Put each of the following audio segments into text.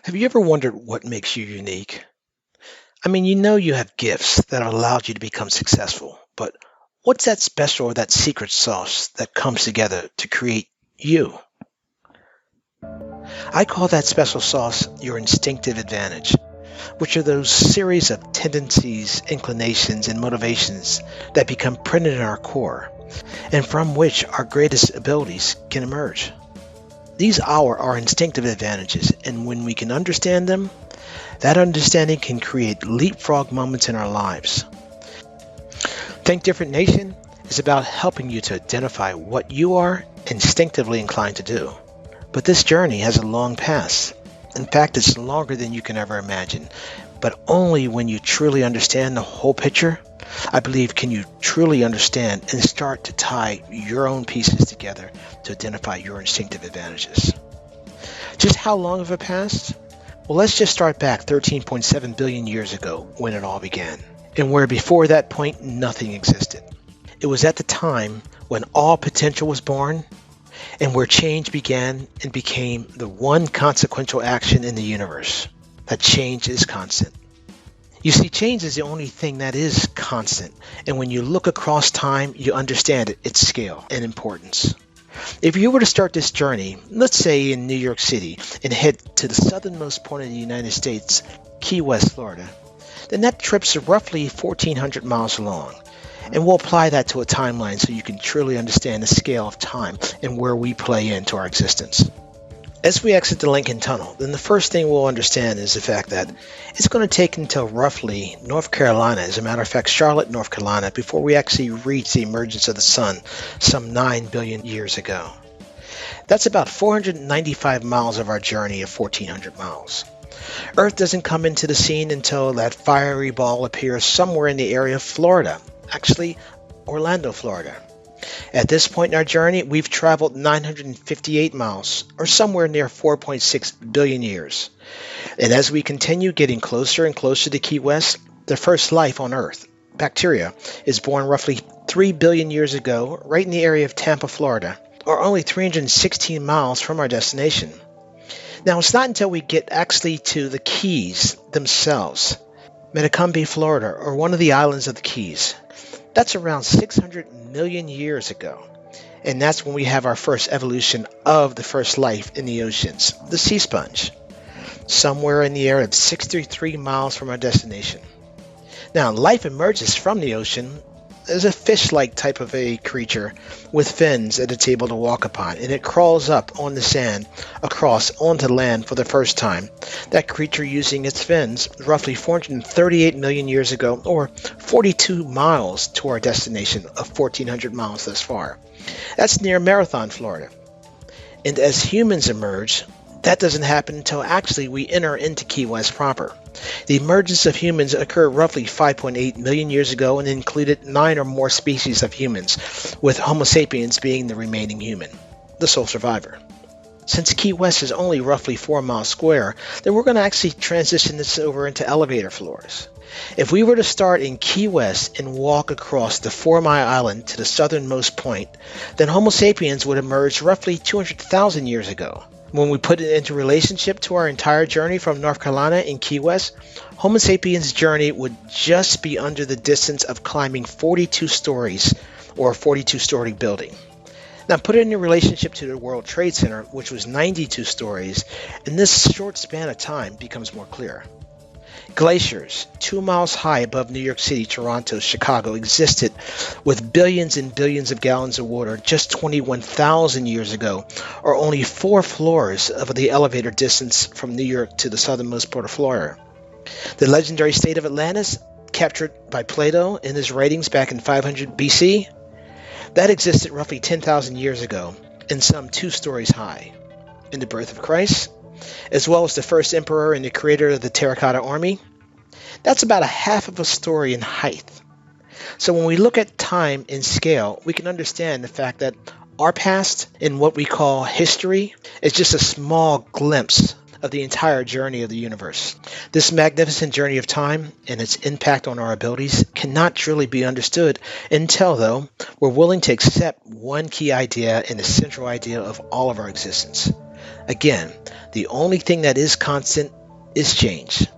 Have you ever wondered what makes you unique? I mean, you know you have gifts that have allowed you to become successful, but what's that special or that secret sauce that comes together to create you? I call that special sauce your instinctive advantage, which are those series of tendencies, inclinations, and motivations that become printed in our core, and from which our greatest abilities can emerge. These are our instinctive advantages, and when we can understand them, that understanding can create leapfrog moments in our lives. Think Different Nation is about helping you to identify what you are instinctively inclined to do. But this journey has a long past. In fact, it's longer than you can ever imagine. But only when you truly understand the whole picture, I believe, can you truly understand and start to tie your own pieces together to identify your instinctive advantages. Just how long of a past? Well, let's just start back 13.7 billion years ago when it all began, and where before that point nothing existed. It was at the time when all potential was born, and where change began and became the one consequential action in the universe. That change is constant. You see, change is the only thing that is constant, and when you look across time, you understand its scale and importance. If you were to start this journey, let's say in New York City, and head to the southernmost point of the United States, Key West, Florida, then that trip's roughly 1,400 miles long. And we'll apply that to a timeline so you can truly understand the scale of time and where we play into our existence. As we exit the Lincoln Tunnel, then the first thing we'll understand is the fact that it's going to take until roughly North Carolina, as a matter of fact, Charlotte, North Carolina, before we actually reach the emergence of the sun some 9 billion years ago. That's about 495 miles of our journey of 1,400 miles. Earth doesn't come into the scene until that fiery ball appears somewhere in the area of Florida, actually Orlando, Florida. At this point in our journey, we've traveled 958 miles, or somewhere near 4.6 billion years. And as we continue getting closer and closer to Key West, the first life on Earth, bacteria, is born roughly 3 billion years ago, right in the area of Tampa, Florida, or only 316 miles from our destination. Now, it's not until we get actually to the Keys themselves, Metacumbi, Florida, or one of the islands of the Keys. That's around 600 million years ago. And that's when we have our first evolution of the first life in the oceans, the sea sponge, somewhere in the area of 63 miles from our destination. Now, life emerges from the ocean as a fish-like type of a creature with fins that it's able to walk upon, and it crawls up on the sand across onto land for the first time. That creature using its fins roughly 438 million years ago, or 42 miles to our destination of 1,400 miles thus far. That's near Marathon, Florida. And as humans emerge, that doesn't happen until actually we enter into Key West proper. The emergence of humans occurred roughly 5.8 million years ago and included 9 or more species of humans, with Homo sapiens being the remaining human, the sole survivor. Since Key West is only roughly 4 miles square, then we're going to actually transition this over into elevator floors. If we were to start in Key West and walk across the 4-mile island to the southernmost point, then Homo sapiens would emerge roughly 200,000 years ago. When we put it into relationship to our entire journey from North Carolina and Key West, Homo sapiens' journey would just be under the distance of climbing 42 stories or a 42-story building. Now put it in relationship to the World Trade Center, which was 92 stories, and this short span of time becomes more clear. Glaciers, 2 miles high above New York City, Toronto, Chicago, existed with billions and billions of gallons of water just 21,000 years ago, or only 4 floors of the elevator distance from New York to the southernmost port of Florida. The legendary state of Atlantis, captured by Plato in his writings back in 500 BC, that existed roughly 10,000 years ago and some 2 stories high. In the birth of Christ, as well as the first emperor and the creator of the Terracotta Army, that's about a half of a story in height. So when we look at time in scale, we can understand the fact that our past in what we call history is just a small glimpse of the entire journey of the universe. This magnificent journey of time and its impact on our abilities cannot truly be understood until, though, we're willing to accept one key idea and the central idea of all of our existence. Again, the only thing that is constant is change.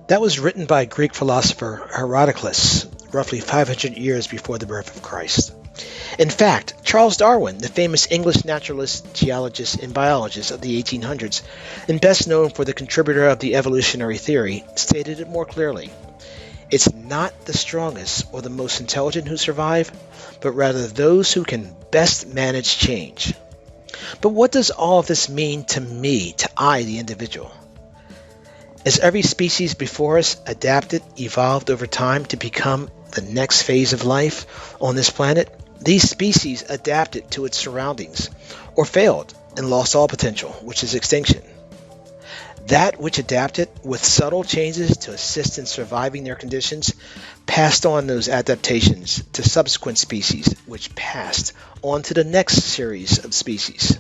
That was written by Greek philosopher Herodotus, roughly 500 years before the birth of Christ. In fact, Charles Darwin, the famous English naturalist, geologist, and biologist of the 1800s, and best known for the contributor of the evolutionary theory, stated it more clearly. It's not the strongest or the most intelligent who survive, but rather those who can best manage change. But what does all of this mean to me, to I, the individual? As every species before us adapted, evolved over time to become the next phase of life on this planet, these species adapted to its surroundings, or failed and lost all potential, which is extinction. That which adapted with subtle changes to assist in surviving their conditions passed on those adaptations to subsequent species, which passed on to the next series of species.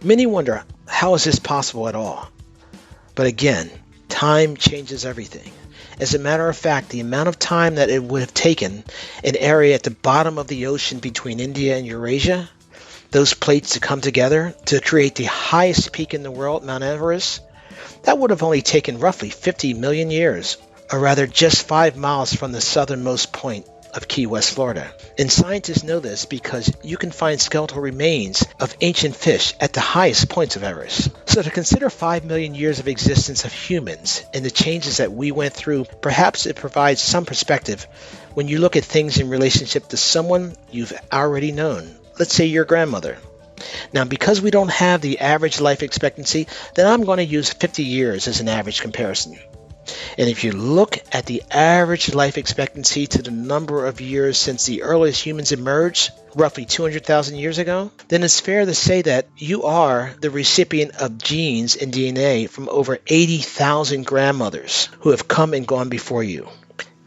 Many wonder, how is this possible at all? But again, time changes everything. As a matter of fact, the amount of time that it would have taken an area at the bottom of the ocean between India and Eurasia, those plates to come together to create the highest peak in the world, Mount Everest, that would have only taken roughly 50 million years, or rather just 5 miles from the southernmost point of Key West, Florida. And scientists know this because you can find skeletal remains of ancient fish at the highest points of Everest. So to consider 5 million years of existence of humans and the changes that we went through, perhaps it provides some perspective when you look at things in relationship to someone you've already known. Let's say your grandmother. Now, because we don't have the average life expectancy, then I'm going to use 50 years as an average comparison. And if you look at the average life expectancy to the number of years since the earliest humans emerged, roughly 200,000 years ago, then it's fair to say that you are the recipient of genes and DNA from over 80,000 grandmothers who have come and gone before you.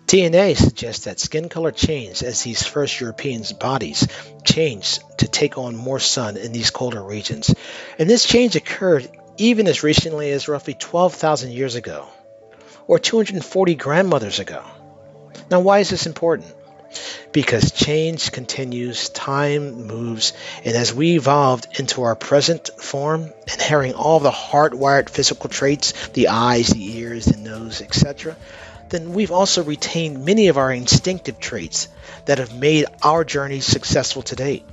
DNA suggests that skin color changed as these first Europeans' bodies changed to take on more sun in these colder regions. And this change occurred even as recently as roughly 12,000 years ago, or 240 grandmothers ago. Now, why is this important? Because change continues, time moves, and as we evolved into our present form, inheriting all the hardwired physical traits, the eyes, the ears, the nose, etc., then we've also retained many of our instinctive traits that have made our journey successful to date.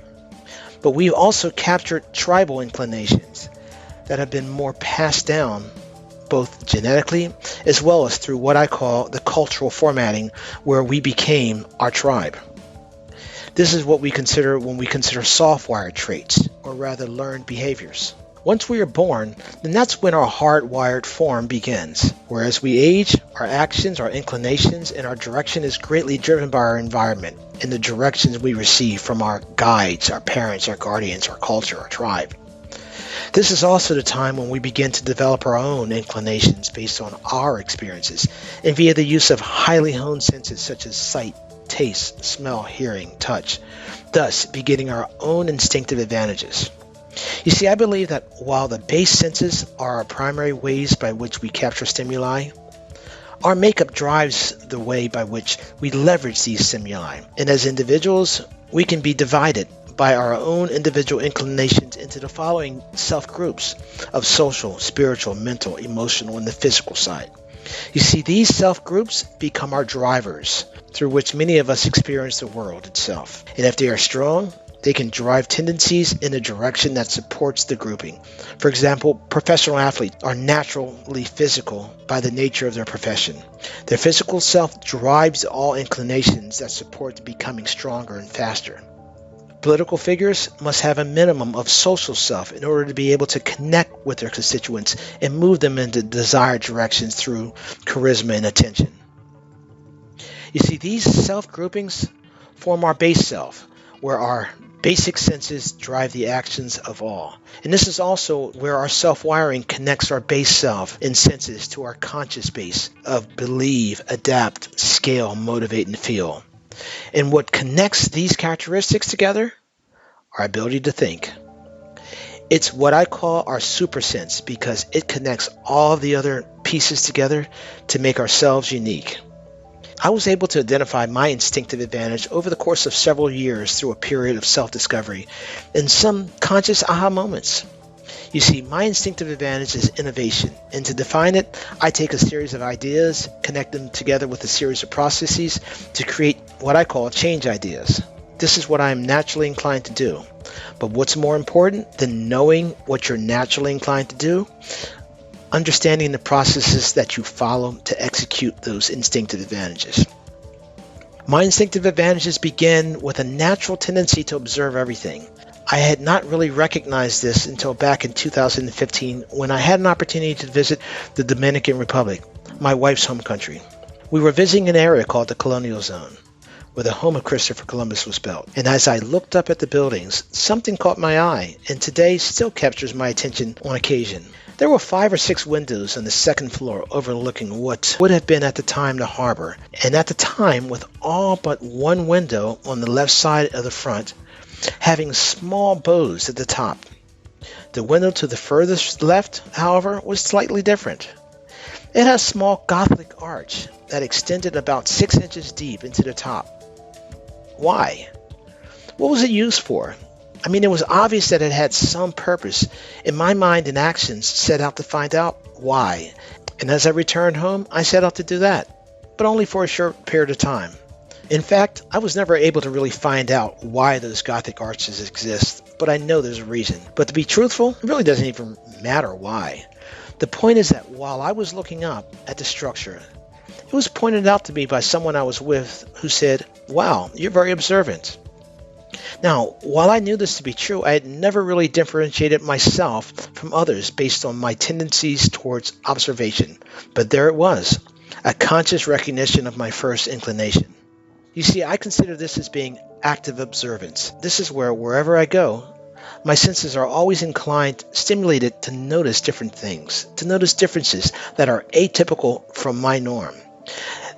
But we've also captured tribal inclinations that have been more passed down both genetically as well as through what I call the cultural formatting, where we became our tribe. This is what we consider when we consider soft-wired traits, or rather learned behaviors. Once we are born, then that's when our hardwired form begins. Whereas we age, our actions, our inclinations, and our direction is greatly driven by our environment and the directions we receive from our guides, our parents, our guardians, our culture, our tribe. This is also the time when we begin to develop our own inclinations based on our experiences and via the use of highly honed senses such as sight, taste, smell, hearing, touch, thus beginning our own instinctive advantages. You see, I believe that while the base senses are our primary ways by which we capture stimuli, our makeup drives the way by which we leverage these stimuli. And as individuals, we can be divided by our own individual inclinations into the following self-groups of social, spiritual, mental, emotional, and the physical side. You see, these self-groups become our drivers through which many of us experience the world itself. And if they are strong, they can drive tendencies in a direction that supports the grouping. For example, professional athletes are naturally physical by the nature of their profession. Their physical self drives all inclinations that support becoming stronger and faster. Political figures must have a minimum of social self in order to be able to connect with their constituents and move them in the desired directions through charisma and attention. You see, these self-groupings form our base self, where our basic senses drive the actions of all. And this is also where our self-wiring connects our base self and senses to our conscious base of believe, adapt, scale, motivate, and feel. And what connects these characteristics together? Our ability to think. It's what I call our super sense because it connects all of the other pieces together to make ourselves unique. I was able to identify my instinctive advantage over the course of several years through a period of self-discovery and some conscious aha moments. You see, my instinctive advantage is innovation, and to define it, I take a series of ideas, connect them together with a series of processes to create what I call change ideas. This is what I am naturally inclined to do. But what's more important than knowing what you're naturally inclined to do? Understanding the processes that you follow to execute those instinctive advantages. My instinctive advantages begin with a natural tendency to observe everything. I had not really recognized this until back in 2015 when I had an opportunity to visit the Dominican Republic, my wife's home country. We were visiting an area called the Colonial Zone, where the home of Christopher Columbus was built. And as I looked up at the buildings, something caught my eye, and today still captures my attention on occasion. There were 5 or 6 windows on the second floor overlooking what would have been at the time the harbor, and at the time with all but one window on the left side of the front, having small bows at the top. The window to the furthest left, however, was slightly different. It had a small Gothic arch that extended about 6 inches deep into the top. Why? What was it used for? I mean, it was obvious that it had some purpose. In my mind and actions, set out to find out why. And as I returned home, I set out to do that, but only for a short period of time. In fact, I was never able to really find out why those Gothic arches exist, but I know there's a reason. But to be truthful, it really doesn't even matter why. The point is that while I was looking up at the structure, it was pointed out to me by someone I was with who said, "Wow, you're very observant." Now, while I knew this to be true, I had never really differentiated myself from others based on my tendencies towards observation. But there it was, a conscious recognition of my first inclination. You see, I consider this as being active observance. This is where, wherever I go, my senses are always inclined, stimulated to notice different things, to notice differences that are atypical from my norm.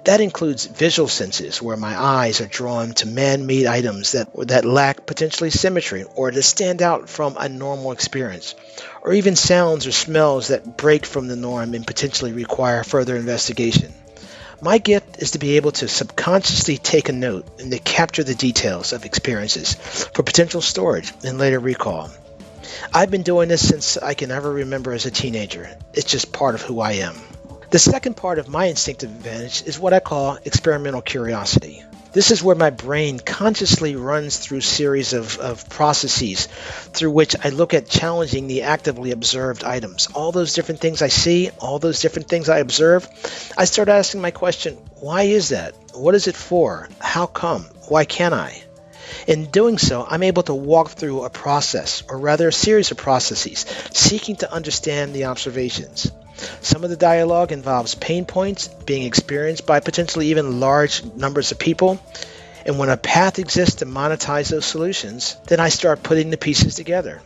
That includes visual senses, where my eyes are drawn to man-made items that lack potentially symmetry or that stand out from a normal experience, or even sounds or smells that break from the norm and potentially require further investigation. My gift is to be able to subconsciously take a note and to capture the details of experiences for potential storage and later recall. I've been doing this since I can ever remember as a teenager. It's just part of who I am. The second part of my instinctive advantage is what I call experimental curiosity. This is where my brain consciously runs through a series of processes through which I look at challenging the actively observed items. All those different things I see, all those different things I observe, I start asking my question, why is that? What is it for? How come? Why can't I? In doing so, I'm able to walk through a process, or rather a series of processes, seeking to understand the observations. Some of the dialogue involves pain points being experienced by potentially even large numbers of people. And when a path exists to monetize those solutions, then I start putting the pieces together.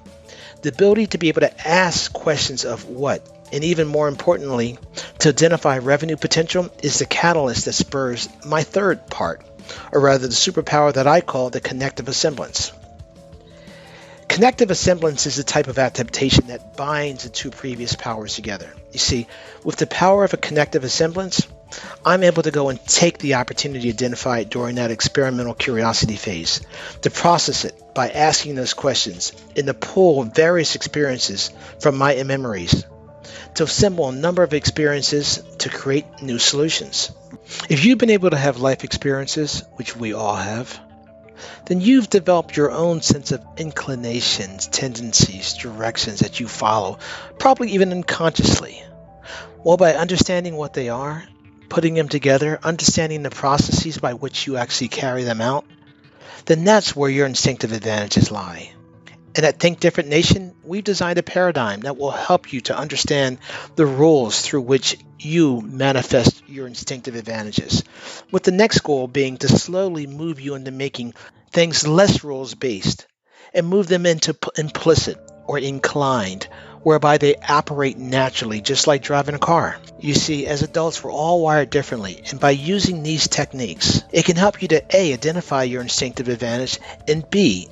The ability to be able to ask questions of what, and even more importantly, to identify revenue potential is the catalyst that spurs my third part, or rather the superpower that I call the connective assemblance. Connective assemblance is a type of adaptation that binds the two previous powers together. You see, with the power of a connective assemblance, I'm able to go and take the opportunity to identify it during that experimental curiosity phase, to process it by asking those questions, and to pull various experiences from my memories, to assemble a number of experiences to create new solutions. If you've been able to have life experiences, which we all have, then you've developed your own sense of inclinations, tendencies, directions that you follow, probably even unconsciously. Well, by understanding what they are, putting them together, understanding the processes by which you actually carry them out, then that's where your instinctive advantages lie. And at Think Different Nation, we've designed a paradigm that will help you to understand the rules through which you manifest your instinctive advantages, with the next goal being to slowly move you into making things less rules-based and move them into implicit or inclined, whereby they operate naturally, just like driving a car. You see, as adults, we're all wired differently, and by using these techniques, it can help you to A, identify your instinctive advantage, and B,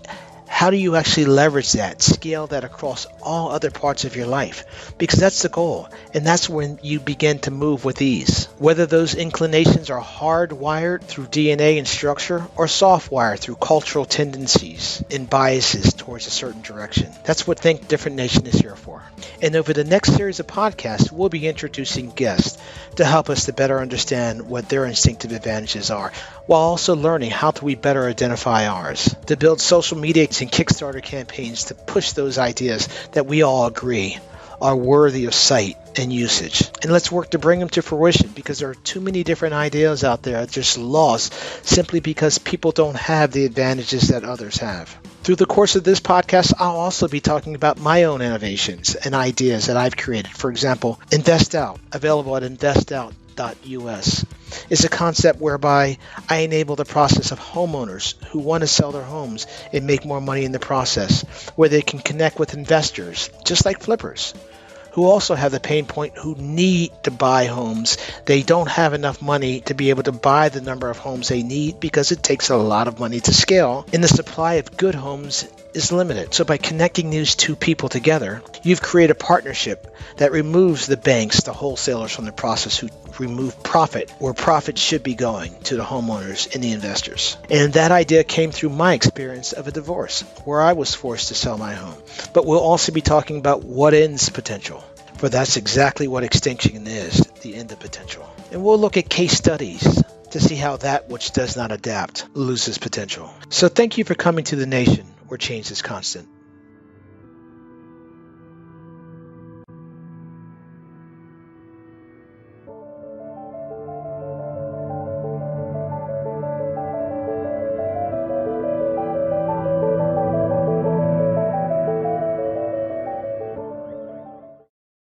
how do you actually leverage that, scale that across all other parts of your life? Because that's the goal, and that's when you begin to move with ease. Whether those inclinations are hardwired through DNA and structure or softwired through cultural tendencies and biases towards a certain direction. That's what Think Different Nation is here for. And over the next series of podcasts, we'll be introducing guests to help us to better understand what their instinctive advantages are, while also learning how do we better identify ours, to build social media and Kickstarter campaigns to push those ideas that we all agree are worthy of sight and usage. And let's work to bring them to fruition, because there are too many different ideas out there just lost simply because people don't have the advantages that others have. Through the course of this podcast, I'll also be talking about my own innovations and ideas that I've created. For example, Invest Out, available at investout.us, is a concept whereby I enable the process of homeowners who want to sell their homes and make more money in the process, where they can connect with investors, just like flippers, who also have the pain point, who need to buy homes. They don't have enough money to be able to buy the number of homes they need because it takes a lot of money to scale, and the supply of good homes is limited. So by connecting these two people together, you've created a partnership that removes the banks, the wholesalers from the process, who remove profit where profit should be going, to the homeowners and the investors. And that idea came through my experience of a divorce, where I was forced to sell my home. But we'll also be talking about what ends potential, for that's exactly what extinction is, the end of potential. And we'll look at case studies to see how that which does not adapt loses potential. So thank you for coming to the nation where change is constant.